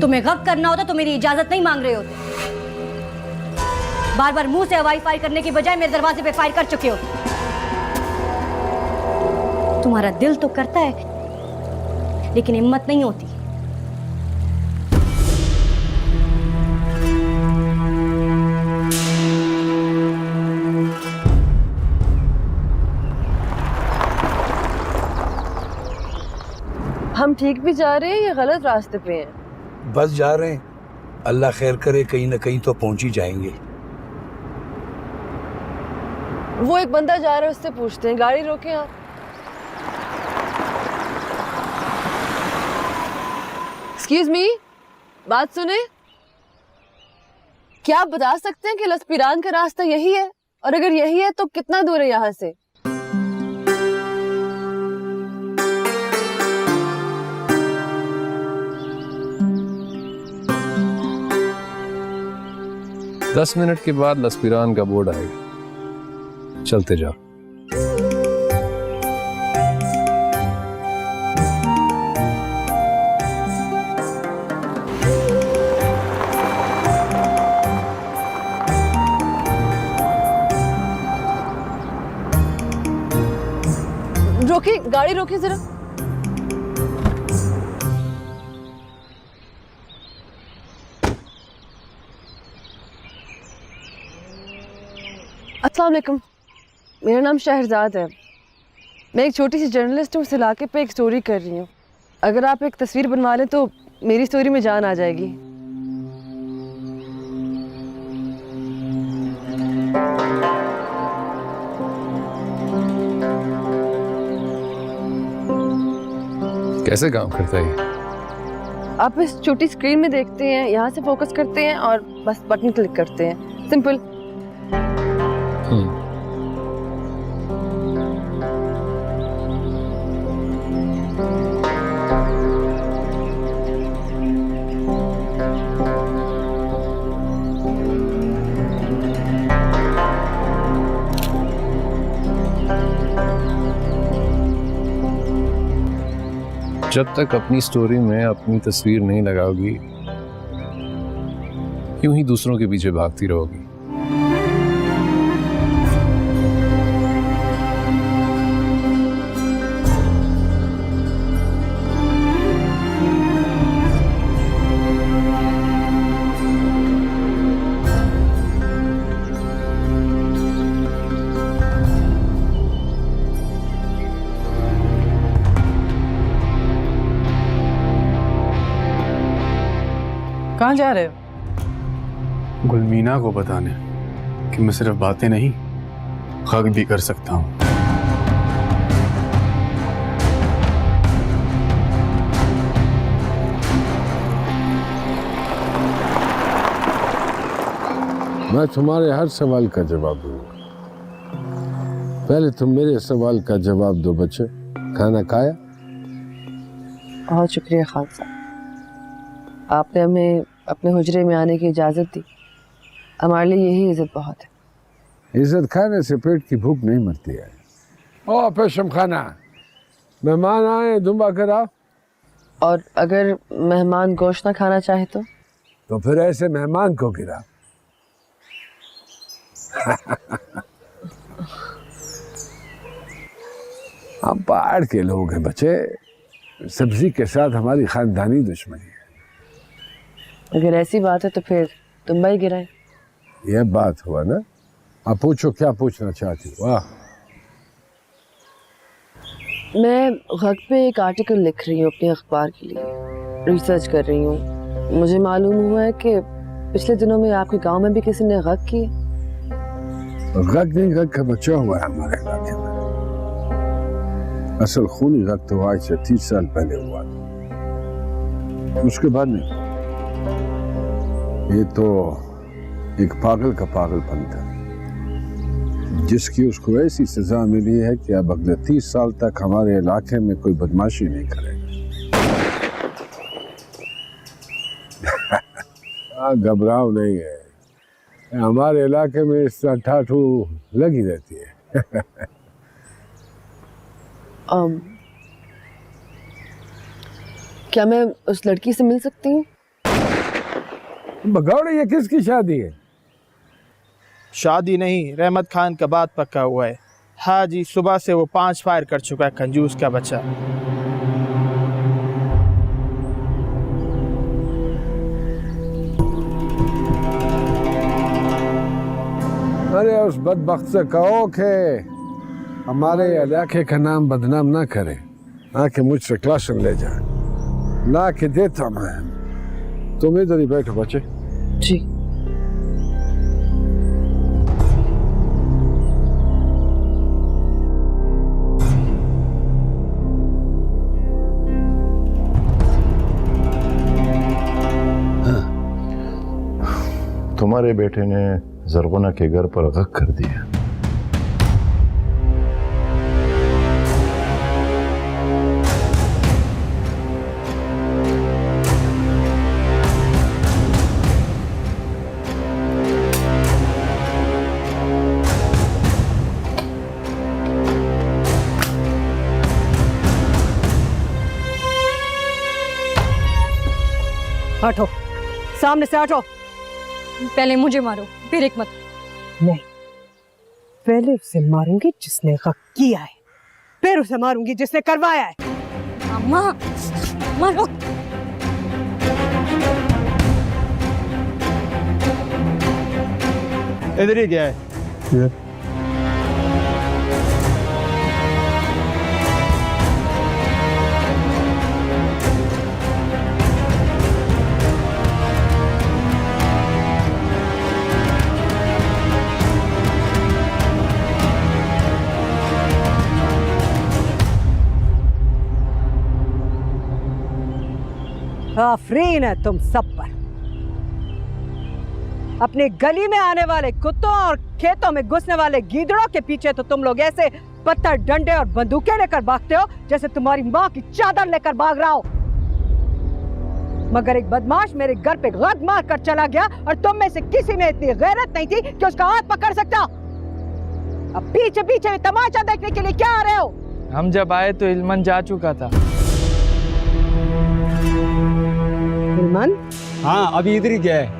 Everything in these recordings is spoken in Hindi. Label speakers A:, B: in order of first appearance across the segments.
A: तुम्हें गप करना होता तो मेरी इजाजत नहीं मांग रहे होते। बार बार मुंह से हवाई फायर करने की बजाय मेरे दरवाजे पे फायर कर चुके हो। तुम्हारा दिल तो करता है लेकिन हिम्मत नहीं होती।
B: हम ठीक भी जा रहे हैं या गलत रास्ते पे हैं?
C: बस जा रहे हैं, अल्लाह खैर करे, कहीं ना कहीं तो पहुंच ही जाएंगे।
B: वो एक बंदा जा रहा है, उससे पूछते हैं। गाड़ी रोके आप। एक्सक्यूज मी, बात सुने। क्या आप बता सकते हैं कि लसपीरान का रास्ता यही है? और अगर यही है तो कितना दूर है यहाँ से?
D: दस मिनट के बाद लसपीरान का बोर्ड आएगा, चलते जाओ।
B: रोकी, गाड़ी रोकी जरा। अस्सलाम वालेकुम, मेरा नाम शहरजाद है। मैं एक छोटी सी जर्नलिस्ट हूँ, इस इलाके पे एक स्टोरी कर रही हूँ। अगर आप एक तस्वीर बनवा लें तो मेरी स्टोरी में जान आ जाएगी।
D: कैसे काम करता है ये?
B: आप इस छोटी स्क्रीन में देखते हैं, यहाँ से फोकस करते हैं और बस बटन क्लिक करते हैं। सिंपल।
D: जब तक अपनी स्टोरी में अपनी तस्वीर नहीं लगाओगी, यूं ही दूसरों के पीछे भागती रहोगी।
E: कहाँ जा रहे हो?
F: गुलमीना को बताने कि मैं सिर्फ बातें नहीं, हक भी कर सकता हूँ।
G: मैं तुम्हारे हर सवाल का जवाब दूंगा। पहले तुम मेरे सवाल का जवाब दो बच्चे। खाना खाया?
B: बहुत शुक्रिया खान साहब, आपने हमें अपने हुजरे में आने की इजाज़त दी। हमारे लिए यही इज्जत बहुत है।
G: इज्जत खाने से पेट की भूख नहीं मरती है। ओ पेशम खाना, मेहमान आए, दुम्बा कराओ।
B: और अगर मेहमान गोश्त ना खाना चाहे तो
G: फिर ऐसे मेहमान को गिरा। हम पहाड़ के लोग हैं बच्चे, सब्जी के साथ हमारी खानदानी दुश्मनी है।
B: अगर ऐसी बात है तो फिर तुम भाई गिराए।
G: यह बात हुआ ना। अब पूछो, क्या पूछना चाहती हो? वाह,
B: मैं गग पे एक आर्टिकल लिख रही हूँ अपने अखबार के लिए, रिसर्च कर रही हूँ। मुझे मालूम हुआ है कि पिछले दिनों में आपके गांव में भी किसी ने गग की।
G: गग नहीं, गग का बच्चा हुआ है हमारे इलाके में। असल खूनी गग तो आज से 30 साल पहले हुआ, उसके बाद नहीं। ये तो एक पागल का पागलपन था, जिसकी उसको ऐसी सजा मिली है कि अब अगले 30 साल तक हमारे इलाके में कोई बदमाशी नहीं करेगा। घबराओ नहीं है, हमारे इलाके में इस तरह ठाठू लगी रहती है।
B: क्या मैं उस लड़की से मिल सकती हूँ?
G: भगौड़े ये किसकी शादी है?
H: शादी नहीं, रहमत खान का बात पक्का हुआ है। हाँ जी, सुबह से वो 5 फायर कर चुका है, कंजूस का बच्चा।
G: अरे उस बदबख्त से कहो कि हमारे इलाके का नाम बदनाम ना करे, आके मुझसे क्लासन ले जाए। ला के देता मैं। तुम इधर ही बैठो बच्चे।
B: जी।
I: तुम्हारे बेटे ने जरगुना के घर पर गक कर दिया।
A: हटो, सामने से हटो। पहले मुझे मारो, फिर हिकमत।
E: नहीं, पहले उसे मारूंगी जिसने हक किया है, फिर उसे मारूंगी जिसने करवाया है।
A: अम्मा, मारो।
H: इधर ही गया है।
E: आफरीन है तुम सब पर। अपने गली में आने वाले कुत्तों और खेतों में घुसने वाले गीदड़ों के पीछे तो तुम लोग ऐसे पत्थर, डंडे और बंदूकें लेकर भागते हो जैसे तुम्हारी माँ की चादर लेकर भाग रहा हो। मगर एक बदमाश मेरे घर पे गद मार कर चला गया और तुम में से किसी में इतनी गैरत नहीं थी कि उसका हाथ पकड़ सकता। अब पीछे पीछे तमाशा देखने के लिए क्या आ रहे हो?
H: हम जब आए तो इल्मन जा चुका था।
E: इल्मन?
J: हाँ, अभी इधर ही गया है।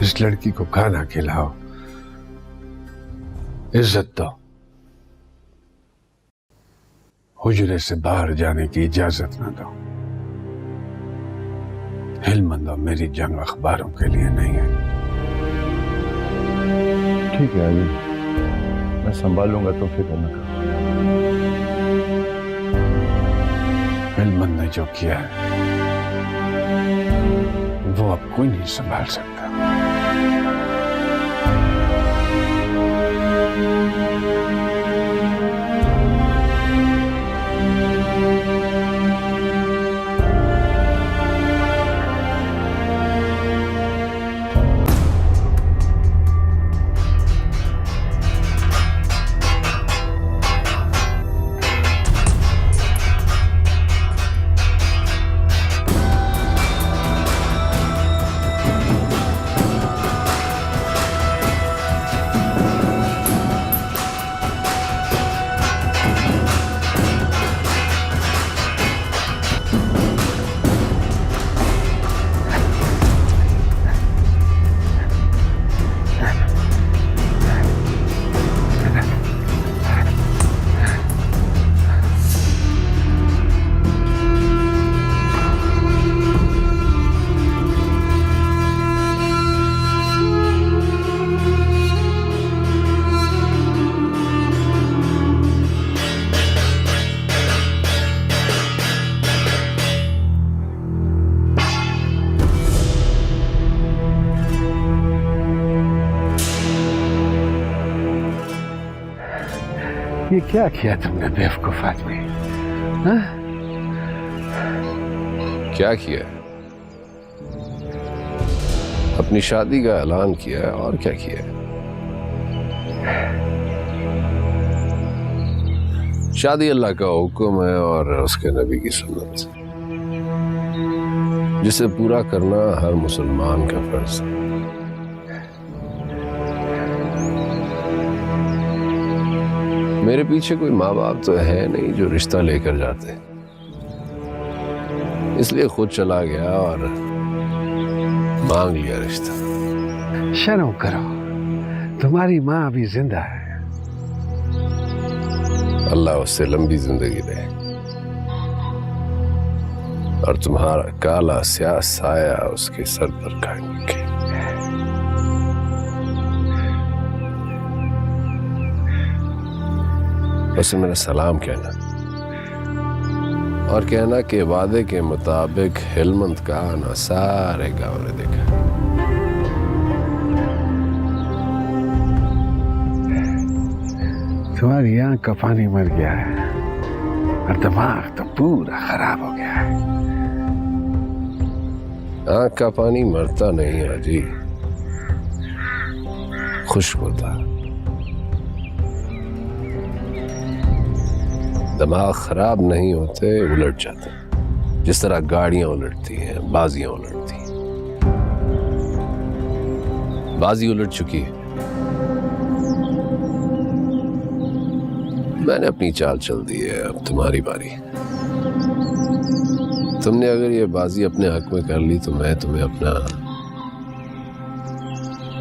G: इस लड़की को खाना खिलाओ, इज्जत दो, हुजरे से बाहर जाने की इजाजत ना दो। हिलमंदो मेरी जंग अखबारों के लिए नहीं है।
I: ठीक है अली, मैं संभालूंगा, तो फिक्र न करो।
G: हिलमंद ने जो किया है वो अब कोई नहीं संभाल सकता। ये क्या किया तुमने बेवकूफ आदमी? हाँ?
D: क्या किया है? अपनी शादी का ऐलान किया है, और क्या किया है? शादी अल्लाह का हुक्म है और उसके नबी की सुन्नत, जिसे पूरा करना हर मुसलमान का फर्ज है। मेरे पीछे कोई माँ बाप तो है नहीं जो रिश्ता लेकर जाते, इसलिए खुद चला गया और मांग लिया रिश्ता।
G: शर्म करो, तुम्हारी माँ अभी जिंदा है।
D: अल्लाह उससे लंबी जिंदगी दे और तुम्हारा काला स्याह साया उसके सर पर कायम रखे। उसे मेरा सलाम कहना और कहना कि वादे के मुताबिक हिलमंद का आना सारे गांव ने देखा।
G: तुम्हारी आंख का पानी मर गया है और दिमाग तो पूरा खराब हो गया है।
D: आंख का पानी मरता नहीं हाजी, खुश्क होता। दिमाग खराब नहीं होते, उलट जाते, जिस तरह गाड़ियां उलटती हैं, बाजियां उलटती हैं। बाजी उलट चुकी है, मैंने अपनी चाल चल दी है, अब तुम्हारी बारी। तुमने अगर ये बाजी अपने हक में कर ली तो मैं तुम्हें अपना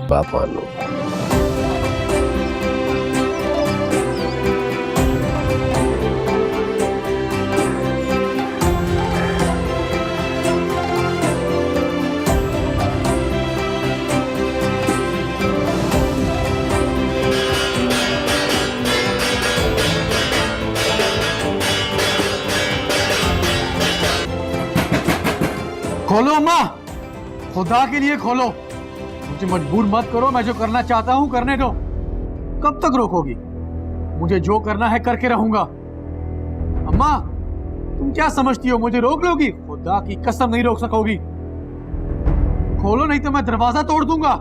D: बाप मान लूंगा।
J: खोलो अम्मा, खुदा के लिए खोलो। मुझे मजबूर मत करो, मैं जो करना चाहता हूं करने दो। कब तक रोकोगी? मुझे जो करना है करके रहूंगा। अम्मा, तुम क्या समझती हो मुझे रोक लोगी? खुदा की कसम नहीं रोक सकोगी। खोलो नहीं तो मैं दरवाजा तोड़ दूंगा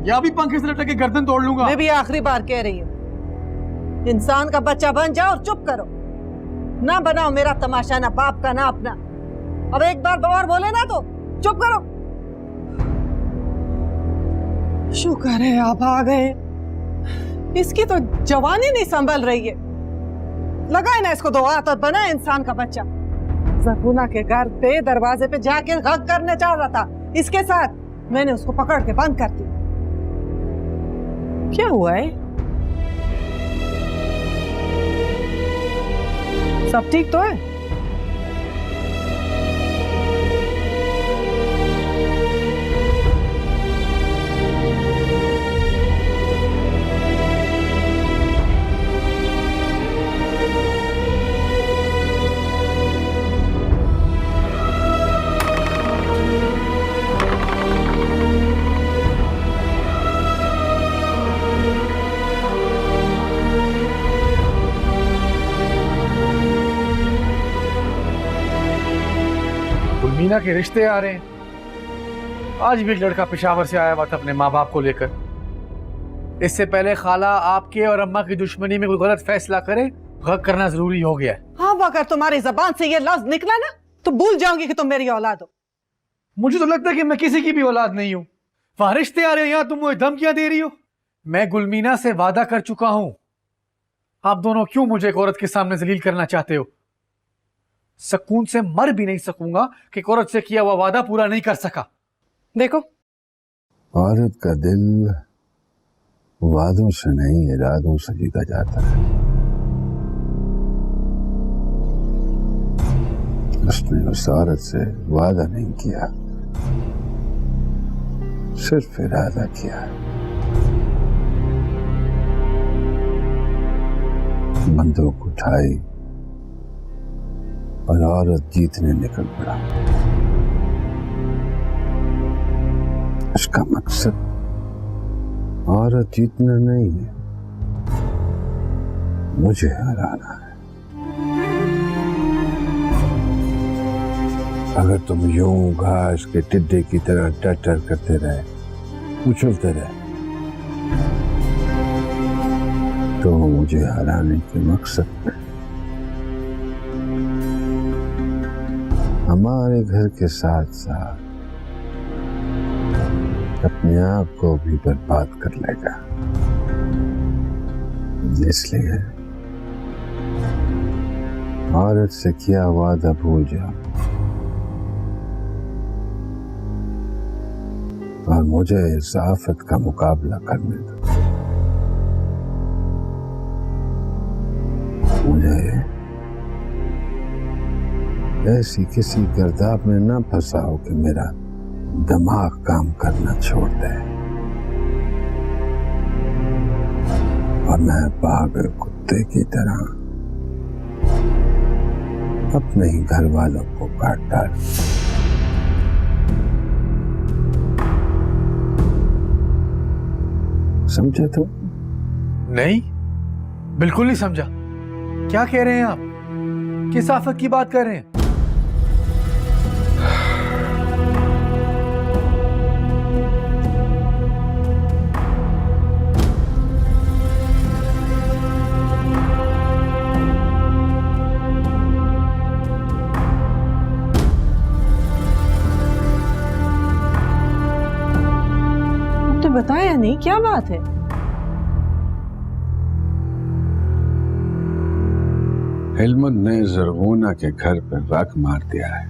J: या भी पंखे से लटक के गर्दन तोड़ लूंगा।
E: मैं भी आखिरी बार कह रही हूँ, इंसान का बच्चा बन जाओ और चुप करो। ना बनाओ मेरा तमाशा, ना बाप का ना अपना। अब एक बार और बोले ना तो चुप करो। शुक्र है आप आ गए। इसकी तो जवानी नहीं संभल रही है। लगाए ना इसको दो हाथ और बना इंसान का बच्चा। ज़कूना के घर पे दरवाजे पे जाके हक करने चाह रहा था, इसके साथ मैंने उसको पकड़ के बंद कर दिया। क्या हुआ है? सब ठीक तो है?
J: मीना के रिश्ते आ रहे हैं। आज भी एक लड़का पेशावर से आया हुआ था अपने माँ बाप को लेकर। इससे पहले खाला आपके और अम्मा की दुश्मनी में कोई गलत फैसला करे, गौर करना जरूरी हो गया है।
E: हाँ, अगर तुम्हारी जबान से ये लफ्ज निकला ना तो भूल जाऊंगी कि तुम मेरी औलाद हो।
J: मुझे तो लगता है कि मैं किसी की भी औलाद नहीं हूँ। वहां रिश्ते आ रहे हैं, यहाँ तुम मुझे धमकियां दे रही हो। मैं गुलमीना से वादा कर चुका हूं। आप दोनों क्यों मुझे एक औरत के सामने जलील करना चाहते हो? सुकून से मर भी नहीं सकूंगा कि एक औरत से किया हुआ वादा पूरा नहीं कर सका। देखो,
G: औरत का दिल वादों से नहीं इरादों से जीता जाता है। उसने उस औरत से वादा नहीं किया, सिर्फ इरादा किया। बंदूक उठाई और औरत जीतने निकल पड़ा। उसका मकसद औरत जीतना नहीं है, मुझे हराना है। अगर तुम यूं घास के टिड्डे की तरह टर करते रहे, उछलते रहे, तो मुझे हराने के मकसद में हमारे घर के साथ साथ अपने आप को भी बर्बाद कर लेगा। इसलिए औरत से किया वादा भूल जाओ और मुझे इस आफत का मुकाबला करने दो। मुझे ऐसी किसी गर्दाब में ना फंसाओ कि मेरा दिमाग काम करना छोड़ दे और मैं पागल कुत्ते की तरह अपने ही घर वालों को काट डालूं। समझे तो?
J: नहीं, बिल्कुल नहीं समझा। क्या कह रहे हैं आप? किस आफत की बात कर रहे हैं?
E: तो बताया नहीं, क्या बात है?
G: हिलमत ने जरगोना के घर पर राख मार दिया है।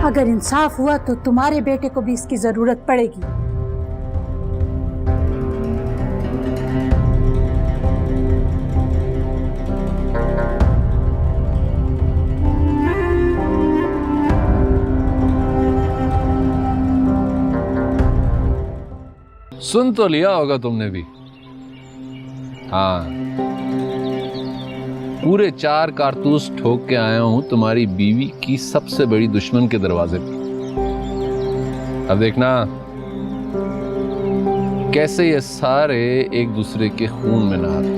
K: अगर इंसाफ हुआ तो तुम्हारे बेटे को भी इसकी जरूरत पड़ेगी।
D: सुन तो लिया होगा तुमने भी। हाँ, पूरे 4 कारतूस ठोक के आया हूं तुम्हारी बीवी की सबसे बड़ी दुश्मन के दरवाजे पे। अब देखना कैसे ये सारे एक दूसरे के खून में नहाते।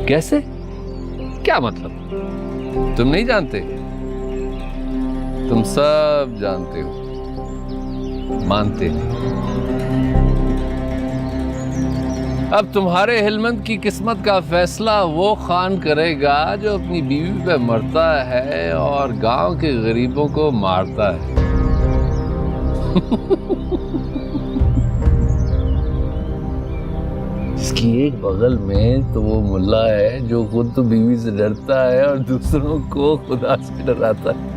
D: कैसे? क्या मतलब? तुम नहीं जानते? तुम सब जानते हो, मानते नहीं। अब तुम्हारे हिलमत की किस्मत का फैसला वो खान करेगा जो अपनी बीवी पे मरता है और गांव के गरीबों को मारता है। इसकी एक बगल में तो वो मुल्ला है जो खुद तो बीवी से डरता है और दूसरों को खुदा से डराता है,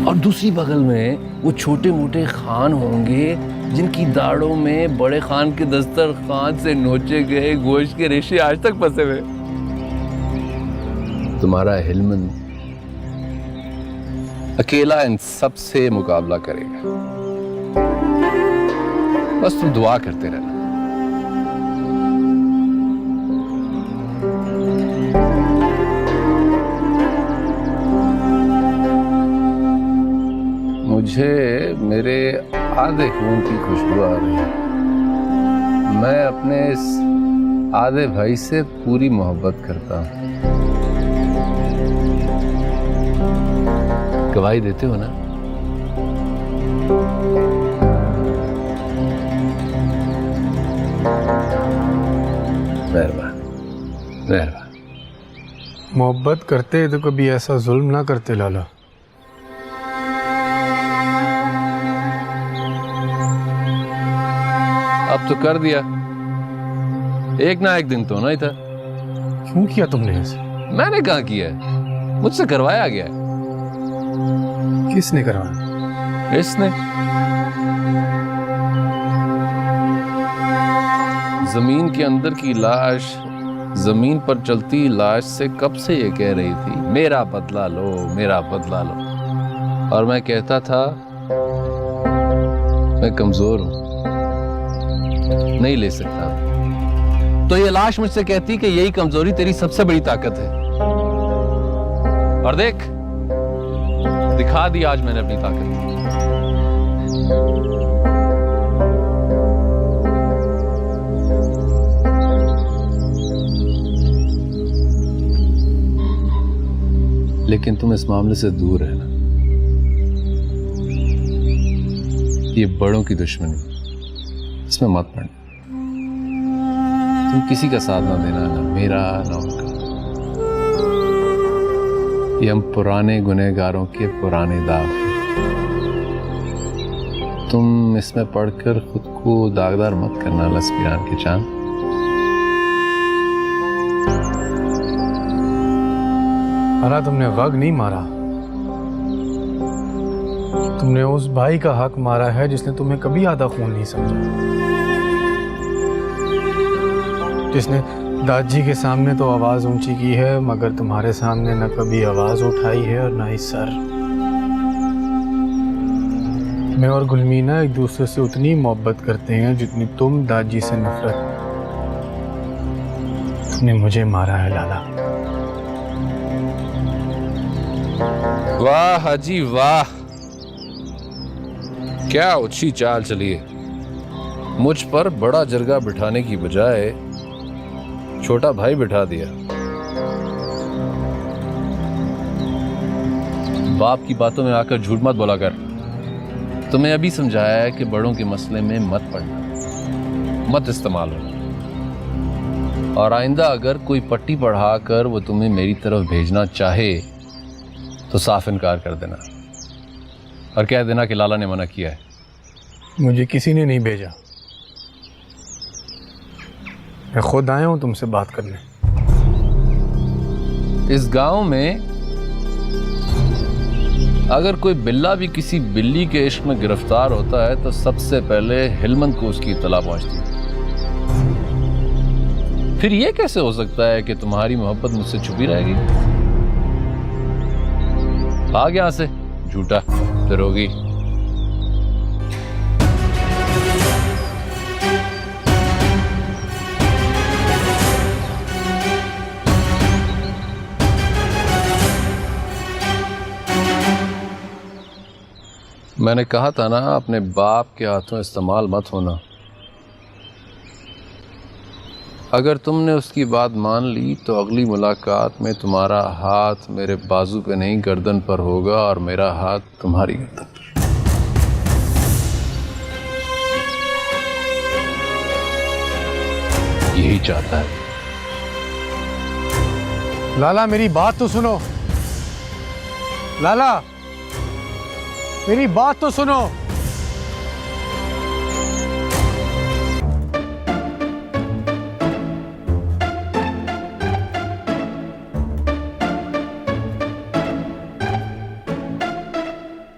D: और दूसरी बगल में वो छोटे मोटे खान होंगे जिनकी दाढ़ों में बड़े खान के दस्तरखान से नोचे गए गोश्त के रेशे आज तक फंसे हुए। तुम्हारा हिलमन अकेला इन सब से मुकाबला करेगा। बस तुम दुआ करते रहना। मुझे मेरे आधे खून की खुशबू आ रही है। मैं अपने इस आधे भाई से पूरी मोहब्बत करता हूं। गवाही देते हो ना? मेहरबान मेहरबान।
F: मोहब्बत करते तो कभी ऐसा जुल्म ना करते लाला।
D: अब तो कर दिया, एक ना एक दिन तो ना ही था।
F: क्यों किया तुमने ऐसे?
D: मैंने कहा किया है, मुझसे करवाया गया है।
F: किसने करवाया?
D: इसने। जमीन के अंदर की लाश जमीन पर चलती लाश से कब से ये कह रही थी मेरा बदला लो, मेरा बदला लो। और मैं कहता था मैं कमजोर हूं, नहीं ले सकता। तो ये लाश मुझसे कहती कि यही कमजोरी तेरी सबसे बड़ी ताकत है। और देख, दिखा दी आज मैंने अपनी ताकत। लेकिन तुम इस मामले से दूर रहना। ये बड़ों की दुश्मनी, इसमें मत पड़ना। तुम किसी का साथ ना देना, ना मेरा ना उनका। ये हम पुराने गुनहगारों के पुराने दाग हैं। तुम इसमें पढ़कर खुद को दागदार मत करना लस्पियान के चांद।
F: मारा तुमने गग नहीं मारा, तुमने उस भाई का हक मारा है जिसने तुम्हें कभी आधा खून नहीं समझा, जिसने दादी के सामने तो आवाज ऊंची की है मगर तुम्हारे सामने न कभी आवाज उठाई है और ना ही सर। मैं और गुलमीना एक दूसरे से उतनी मोहब्बत करते हैं जितनी तुम दादी से नफरत। तुमने मुझे मारा है लाला।
D: वाह हाजी वाह, क्या ऊंची चाल चली है। मुझ पर बड़ा जरगा बिठाने की बजाय छोटा भाई बिठा दिया। बाप की बातों में आकर झूठ मत बोला कर। तुम्हें अभी समझाया है कि बड़ों के मसले में मत पड़ना, मत इस्तेमाल होना। और आइंदा अगर कोई पट्टी पढ़ाकर वो तुम्हें मेरी तरफ भेजना चाहे तो साफ इनकार कर देना और कह देना कि लाला ने मना किया है।
F: मुझे किसी ने नहीं भेजा, मैं खुद आया हूं तुमसे बात करने।
D: इस गांव में अगर कोई बिल्ला भी किसी बिल्ली के इश्क में गिरफ्तार होता है तो सबसे पहले हिलमंद को उसकी इत्तला पहुंचती है। फिर यह कैसे हो सकता है कि तुम्हारी मोहब्बत मुझसे छुपी रहेगी? भाग यहां से, झूठा डरोगी। मैंने कहा था ना अपने बाप के हाथों इस्तेमाल मत होना। अगर तुमने उसकी बात मान ली तो अगली मुलाकात में तुम्हारा हाथ मेरे बाजू पे नहीं गर्दन पर होगा और मेरा हाथ तुम्हारी गर्दन पर। यही चाहता है।
F: लाला मेरी बात तो सुनो, लाला मेरी बात तो सुनो।